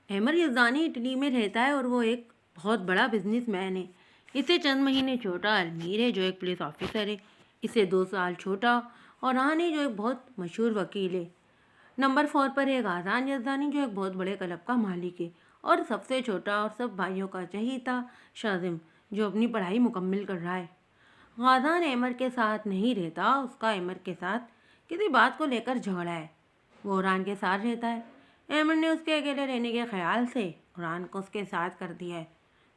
احمر یزدانی اٹلی میں رہتا ہے اور وہ ایک بہت بڑا بزنس مین ہے۔ اسے چند مہینے چھوٹا المیر ہے جو ایک پولیس آفیسر ہے۔ اسے 2 سال چھوٹا اور رہان ہے جو ایک بہت مشہور وکیل ہے۔ نمبر 4 پر ہے غازان یزدانی جو ایک بہت بڑے کلب کا مالک ہے، اور سب سے چھوٹا اور سب بھائیوں کا چہیتا شاذم جو اپنی پڑھائی مکمل کر رہا ہے۔ غازان احمر کے ساتھ نہیں رہتا، اس کا احمر کے ساتھ کسی بات کو لے کر جھگڑا ہے۔ وہ ران کے ساتھ رہتا ہے۔ احمر نے اس کے اکیلے رہنے کے خیال سے ران کو اس کے ساتھ کر دیا ہے۔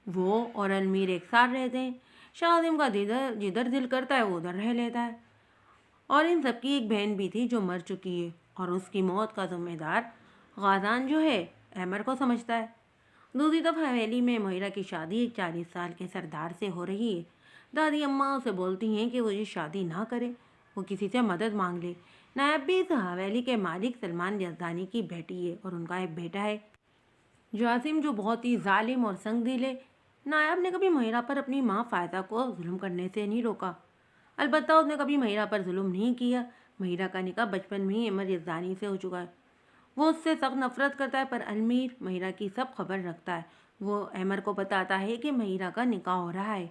وہ اور المیر ایک ساتھ رہتے ہیں۔ شاذم کا جدھر دل کرتا ہے وہ ادھر رہ لیتا ہے۔ اور ان سب کی ایک بہن بھی تھی جو مر چکی ہے، اور اس کی موت کا ذمہ دار غازان جو ہے احمر کو سمجھتا ہے۔ دوسری طرف حویلی میں مہیرہ کی شادی ایک 40 سال کے سردار سے ہو رہی ہے۔ دادی اماں اسے بولتی ہیں کہ وہ یہ شادی نہ کرے، وہ کسی سے مدد مانگ لے۔ نائب بھی اس حویلی کے مالک سلمان یزدانی کی بیٹی ہے اور ان کا ایک بیٹا ہے جاسم جو بہت ہی ظالم اور سنگ دل ہے۔ نائب نے کبھی مہیرہ پر اپنی ماں فائدہ کو ظلم کرنے سے نہیں روکا، البتہ اس نے کبھی مہیرہ پر ظلم نہیں کیا۔ مہیرہ کا نکاح بچپن میں ہی احمر یزدانی سے ہو چکا ہے۔ وہ اس سے سخت نفرت کرتا ہے، پر المیر مہیرہ کی سب خبر رکھتا ہے۔ وہ احمر کو بتاتا ہے کہ مہیرہ کا نکاح ہو رہا ہے۔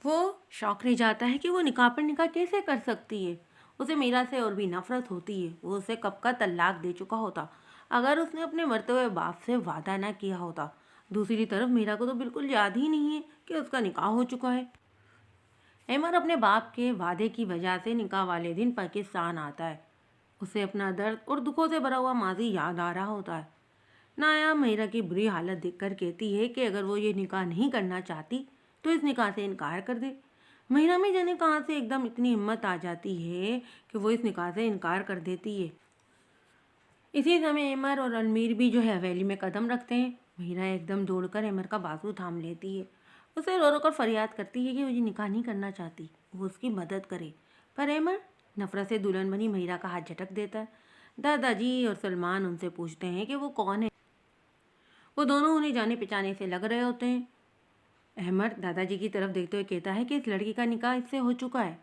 وہ شوق رہ جاتا ہے کہ وہ نکاح پر نکاح کیسے کر سکتی ہے۔ اسے مہیرہ سے اور بھی نفرت ہوتی ہے۔ وہ اسے کب کا طلاق دے چکا ہوتا اگر اس نے اپنے مرتے ہوئے باپ سے وعدہ نہ کیا ہوتا۔ دوسری طرف مہیرہ کو تو بالکل یاد ہی نہیں ہے کہ اس کا نکاح ہو چکا ہے۔ احمر اپنے باپ کے وعدے کی وجہ سے نکاح والے دن پاکستان آتا ہے۔ اسے اپنا درد اور دکھوں سے بھرا ہوا ماضی یاد آ رہا ہوتا ہے۔ نایا مہیرہ کی بری حالت دیکھ کر کہتی ہے کہ اگر وہ یہ نکاح نہیں کرنا چاہتی تو اس نکاح سے انکار کر دے۔ مہیرہ میں جانے کہاں سے ایک دم اتنی ہمت آ جاتی ہے کہ وہ اس نکاح سے انکار کر دیتی ہے۔ اسی سمے احمر اور المیر بھی جو ہے حویلی میں قدم رکھتے ہیں۔ مہیرہ ایک دم دوڑ کر احمر کا بازو تھام لیتی ہے، اسے رو رو کر فریاد کرتی ہے کہ وہ یہ نکاح نہیں کرنا چاہتی، وہ اس کی مدد کرے، پر احمر نفرت سے دلہن بنی مہیرہ کا ہاتھ جھٹک دیتا ہے۔ دادا جی اور سلمان ان سے پوچھتے ہیں کہ وہ کون ہے۔ وہ دونوں انہیں جانے پہچانے سے لگ رہے ہوتے ہیں۔ احمر دادا جی کی طرف دیکھتے ہوئے کہتا ہے کہ اس لڑکی کا نکاح اس سے ہو چکا ہے،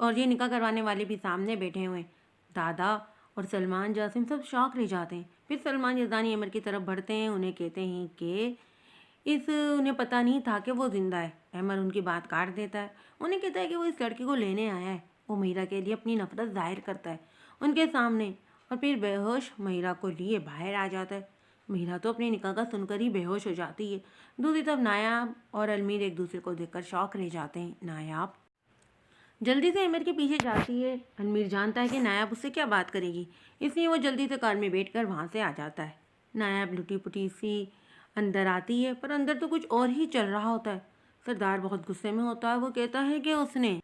اور یہ نکاح کروانے والے بھی سامنے بیٹھے ہوئے ہیں۔ دادا اور سلمان جاسم سب شوق رہ جاتے ہیں۔ پھر سلمان یزدانی احمر کی طرف بڑھتے ہیں، انہیں کہتے ہیں کہ انہیں پتہ نہیں تھا کہ وہ زندہ ہے۔ احمر ان کی بات کاٹ دیتا ہے، انہیں کہتا ہے کہ وہ اس لڑکی کو لینے آیا ہے۔ وہ مہیرہ کے لیے اپنی نفرت ظاہر کرتا ہے ان کے سامنے، اور پھر بے ہوش مہیرہ کو لیے باہر آ جاتا ہے۔ مہیرہ تو اپنے نکاح کا سن کر ہی بے ہوش ہو جاتی ہے۔ دوسری طرف نایاب اور المیر ایک دوسرے کو دیکھ کر شوق رہ جاتے ہیں۔ نایاب جلدی سے احمر کے پیچھے جاتی ہے۔ المیر جانتا ہے کہ نایاب اس سے کیا بات کرے گی، اس لیے وہ جلدی سے کار میں بیٹھ کر وہاں سے آ جاتا ہے۔ نایاب لٹی پٹی سی اندر آتی ہے، پر اندر تو کچھ اور ہی چل رہا ہوتا ہے۔ سردار بہت غصے میں ہوتا ہے، وہ کہتا ہے کہ اس نے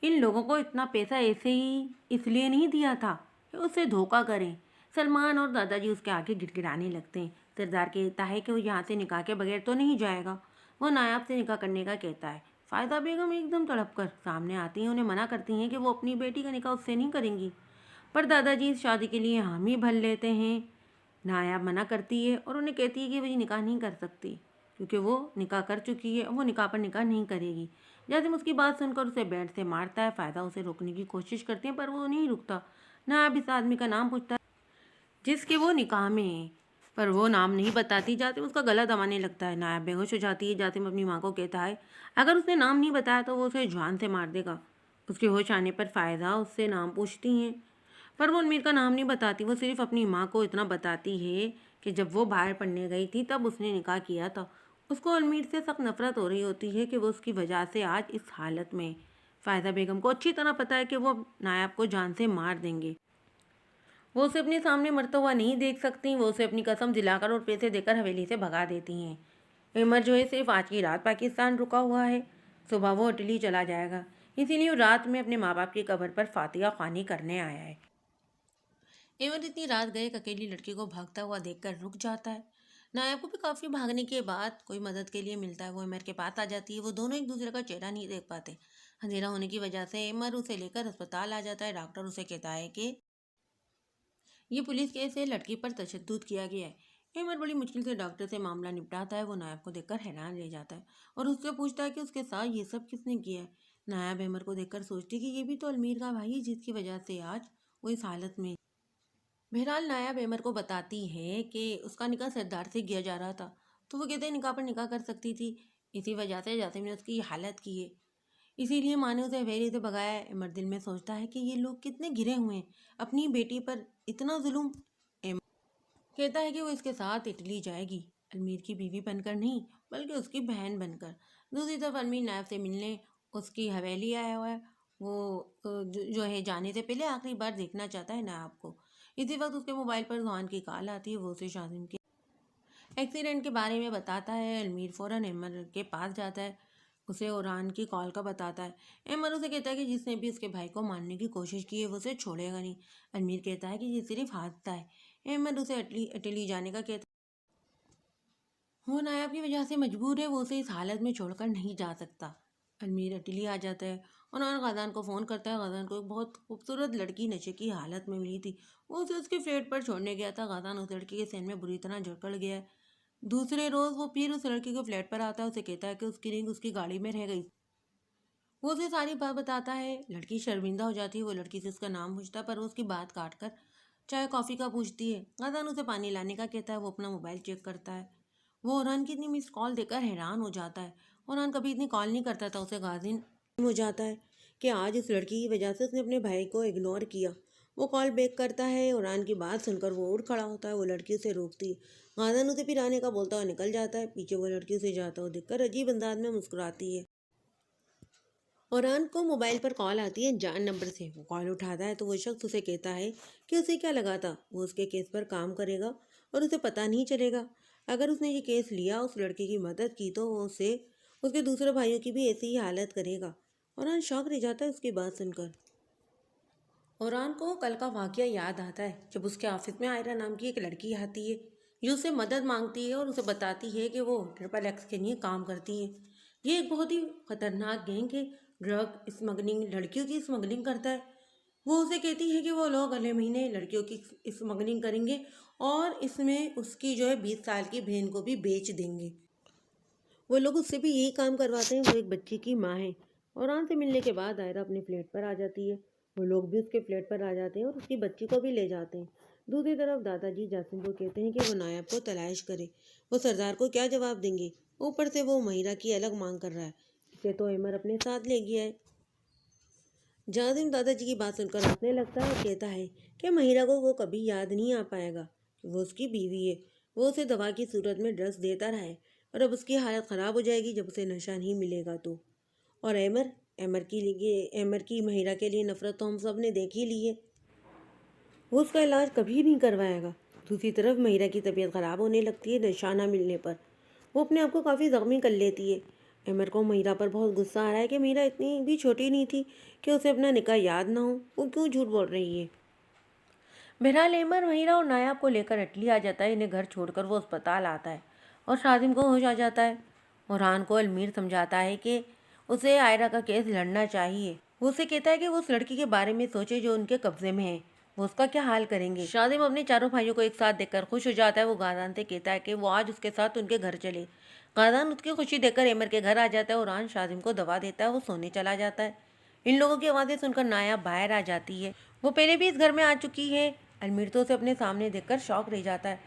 ان لوگوں کو اتنا پیسہ ایسے ہی اس لیے نہیں دیا تھا کہ اس سے دھوکہ کریں۔ سلمان اور دادا جی اس کے آگے گڑگڑانے لگتے ہیں۔ سردار کہتا ہے کہ وہ یہاں سے نکاح کے بغیر تو نہیں جائے گا۔ وہ نایاب سے نکاح کرنے کا کہتا ہے۔ فائدہ بیگم ایک دم تڑپ کر سامنے آتی ہیں، انہیں منع کرتی ہیں کہ وہ اپنی بیٹی کا نکاح اس سے نہیں کریں گی، پر دادا جی اس شادی کے لیے حامی بھر لیتے ہیں۔ نایاب منع کرتی ہے اور انہیں کہتی ہے کہ وہ یہ نکاح نہیں کر سکتی کیونکہ وہ نکاح کر چکی ہے، وہ نکاح پر نکاح نہیں کرے گی۔ جاسم اس کی بات سن کر اسے بیٹ سے مارتا ہے۔ فائدہ اسے روکنے کی کوشش کرتے ہیں پر وہ نہیں رکتا۔ نایاب اس آدمی کا نام پوچھتا ہے جس کے وہ نکاح میں ہے، پر وہ نام نہیں بتاتی۔ جاسم اس کا گلا دبانے لگتا ہے۔ نایاب بے ہوش ہو جاتی ہے۔ جاسم اپنی ماں کو کہتا ہے اگر اس نے نام نہیں بتایا تو وہ اسے جان سے مار دے گا۔ اس کے ہوش آنے پر فائدہ اس سے نام پوچھتی ہیں، پر وہ المیر کا نام نہیں بتاتی۔ وہ صرف اپنی ماں کو اتنا بتاتی ہے کہ جب وہ باہر پڑھنے گئی تھی تب اس نے نکاح کیا تھا۔ اس کو المیر سے سخت نفرت ہو رہی ہوتی ہے کہ وہ اس کی وجہ سے آج اس حالت میں۔ فائدہ بیگم کو اچھی طرح پتہ ہے کہ وہ نایاب کو جان سے مار دیں گے۔ وہ اسے اپنے سامنے مرتا ہوا نہیں دیکھ سکتی۔ وہ اسے اپنی قسم دلا کر اور پیسے دے کر حویلی سے بھگا دیتی ہیں۔ احمر جو ہے صرف آج کی رات پاکستان رکا ہوا ہے، صبح وہ اٹلی چلا جائے گا، اسی لیے وہ رات میں اپنے ماں باپ کی قبر پر فاتحہ خوانی کرنے آیا ہے۔ احمر اتنی رات گئے ایک اکیلی لڑکی کو بھاگتا ہوا دیکھ کر رک جاتا ہے۔ نایاب کو بھی کافی بھاگنے کے بعد کوئی مدد کے لیے ملتا ہے۔ وہ احمر کے پاس آ جاتی ہے۔ وہ دونوں ایک دوسرے کا چہرہ نہیں دیکھ پاتے۔ اندھیرا ہونے کی وجہ سے احمر اسے لے کر اسپتال آ جاتا ہے۔ ڈاکٹر اسے کہتا ہے کہ یہ پولیس کیس ہے، لڑکی پر تشدد کیا گیا ہے۔ احمر بڑی مشکل سے ڈاکٹر سے معاملہ نپٹاتا ہے۔ وہ نایاب کو دیکھ کر حیران رہ جاتا ہے اور اس سے پوچھتا ہے کہ اس کے ساتھ یہ سب کس نے کیا ہے۔ نایاب احمر کو دیکھ کر سوچتی کہ یہ بھی تو المیر کا بھائی ہے جس کی وجہ سے آج وہ اس حالت میں बहरहाल नायाब अहमर को बताती है कि उसका निकाह सरदार से किया जा रहा था, तो वो कहते हैं निकाह पर निकाह कर सकती थी, इसी वजह से जासिम ने उसकी ये हालत की है, इसीलिए माँ ने उसे हवेली से भगाया है। अमर दिल में सोचता है कि ये लोग कितने गिरे हुए हैं, अपनी बेटी पर इतना जुल्म। अमर कहता है कि वो इसके साथ इटली जाएगी, अलमीर की बीवी बनकर नहीं बल्कि उसकी बहन बनकर। दूसरी तरफ अलमीर नायब से मिलने उसकी हवेली आया हुआ है। वो जो है जाने से पहले आखिरी बार देखना चाहता है नायब को। इसी वक्त उसके मोबाइल पर जहान की कॉल आती है, वो उसे शाजिम के एक्सीडेंट के बारे में बताता है। अलमीर फ़ौरन अहमर के पास जाता है, उसे ओरान की कॉल का बताता है। अहमर उसे कहता है कि जिसने भी उसके भाई को मारने की कोशिश की है वो उसे छोड़ेगा नहीं। अलमीर कहता है कि ये सिर्फ हादसा है। अहमर उसे इटली जाने का कहता है, वो नायाब की वजह से मजबूर है, वो उसे इस हालत में छोड़कर नहीं जा सकता। अलमीर इटली आ जाता है और गादान को फ़ोन करता है। गादान को एक बहुत खूबसूरत लड़की नशे की हालत में मिली थी, वो उसे उसके फ्लैट पर छोड़ने गया था। गादान उस लड़की के सहन में बुरी तरह जकड़ गया है। दूसरे रोज़ वो फिर उस लड़की के फ्लैट पर आता है, उसे कहता है कि उसकी रिंग उसकी गाड़ी में रह गई। वो उसे सारी बात बताता है। लड़की शर्मिंदा हो जाती है, वो लड़की से उसका नाम पूछता है पर वो उसकी बात काट कर चाय कॉफ़ी का पूछती है। गादान उसे पानी लाने का कहता है। वो अपना मोबाइल चेक करता है, वो ओरान की इतनी मिस कॉल देकर हैरान हो जाता है। ओरान कभी इतनी कॉल नहीं करता था। उसे गाजिन हो जाता है कि आज इस लड़की की वजह से उसने अपने भाई को इग्नोर किया। वो कॉल बैक करता है। ओरान की बात सुनकर वो उठ खड़ा होता है। वो लड़की उसे रोकती है। गाजन उसे फिर आने का बोलता हुआ निकल जाता है। पीछे वो लड़की उसे जाता हुआ देखकर अजीब अंदाज में मुस्कुराती है। ओरान को मोबाइल पर कॉल आती है जान नंबर से। वो कॉल उठाता है तो वो शख्स उसे कहता है कि उसे क्या लगा था वो उसके केस पर काम करेगा और उसे पता नहीं चलेगा। अगर उसने ये केस लिया, उस लड़के की मदद की, तो वो उसे उसके दूसरे भाइयों की भी ऐसी ही हालत करेगा। ओरान शौक रह जाता है उसकी बात सुनकर। ओरान को कल का वाक़या याद आता है जब उसके ऑफिस में आयरा नाम की एक लड़की आती है जो उससे मदद मांगती है और उसे बताती है कि वो XXX के लिए काम करती है। ये एक बहुत ही खतरनाक गैंग है, ड्रग स्मगलिंग, लड़कियों की स्मगलिंग करता है। वो उसे कहती है कि वो लोग अगले महीने लड़कियों की स्मगलिंग करेंगे और इसमें उसकी जो है 20 साल की बहन को भी बेच देंगे। वो लोग उससे भी यही काम करवाते हैं। वो एक बच्ची की माँ है। ओरान से मिलने के बाद आयरा अपने फ्लैट पर आ जाती है। वो लोग भी उसके फ्लैट पर आ जाते हैं और उसकी बच्ची को भी ले जाते हैं। दूसरी तरफ दादाजी जासिम को कहते हैं कि वो नायब को तलाश करे। वो सरदार को क्या जवाब देंगे, ऊपर से वो महिरा की अलग मांग कर रहा है। इसे तो अमर अपने साथ ले गया है। जासिम दादाजी की बात सुनकर हंसने लगता है और कहता है कि महिरा को वो कभी याद नहीं आ पाएगा, वो उसकी बीवी है। वो उसे दवा की सूरत में ड्रग्स देता रहा है और अब उसकी हालत ख़राब हो जाएगी जब उसे नशा नहीं मिलेगा तो। और अमर की महिरा के लिए नफ़रत तो हम सब ने देख ही ली है। वो उसका इलाज कभी नहीं करवाएगा। दूसरी तरफ महिरा की तबीयत ख़राब होने लगती है नशा ना मिलने पर। वो अपने आप को काफ़ी ज़ख्मी कर लेती है। अमर को महिरा पर बहुत गुस्सा आ रहा है कि महिरा इतनी भी छोटी नहीं थी कि उसे अपना निकाह याद ना हो, वो क्यों झूठ बोल रही है। बहरहाल अमर महिरा और नायाब को लेकर इटली आ जाता है। इन्हें घर छोड़कर वो अस्पताल आता है और शाजिम को होश आ जाता है। ओरान को अलमीर समझाता है कि उसे आयरा का केस लड़ना चाहिए। वो उसे कहता है कि वो उस लड़की के बारे में सोचे जो उनके कब्जे में है, वो उसका क्या हाल करेंगे। शाजिम अपने चारों भाइयों को एक साथ देखकर खुश हो जाता है। वो गादान से कहता है कि वो आज उसके साथ उनके घर चले। गादान उसकी खुशी देखकर अमर के घर आ जाता है। ओरान शाजिम को दवा देता है, वो सोने चला जाता है। इन लोगों की आवाज़ें सुनकर नायाब बाहर आ जाती है। वो पहले भी इस घर में आ चुकी है। अलमीर तो उसे अपने सामने देखकर शौक रह जाता है।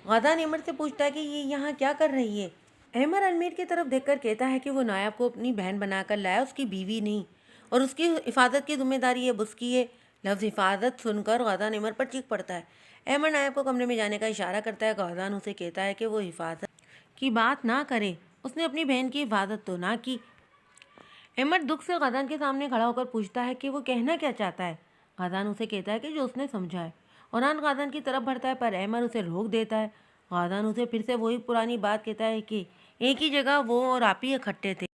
गादान अमर से पूछता है कि ये यहाँ क्या कर रही है। अमर अलमीर की तरफ देखकर कहता है कि वो नायाब को अपनी बहन बनाकर लाया, उसकी बीवी नहीं, और उसकी हिफाजत की जिम्मेदारी है उसकी है। लफ्ज़ हिफाजत सुनकर गादान अमर पर चीख पड़ता है। अमर नायाब को कमरे में जाने का इशारा करता है। गादान उसे कहता है कि वो हिफाजत की बात ना करे, उसने अपनी बहन की हिफाजत तो ना की। अमर दुख से गादान के सामने खड़ा होकर पूछता है कि वो कहना क्या चाहता है। गादान उसे कहता है कि जो उसने समझा है। ओरान गादान की तरफ बढ़ता है पर अमर उसे रोक देता है। गादान उसे फिर से वही पुरानी बात कहता है कि एक ही जगह वो और आप ही इकट्ठे थे।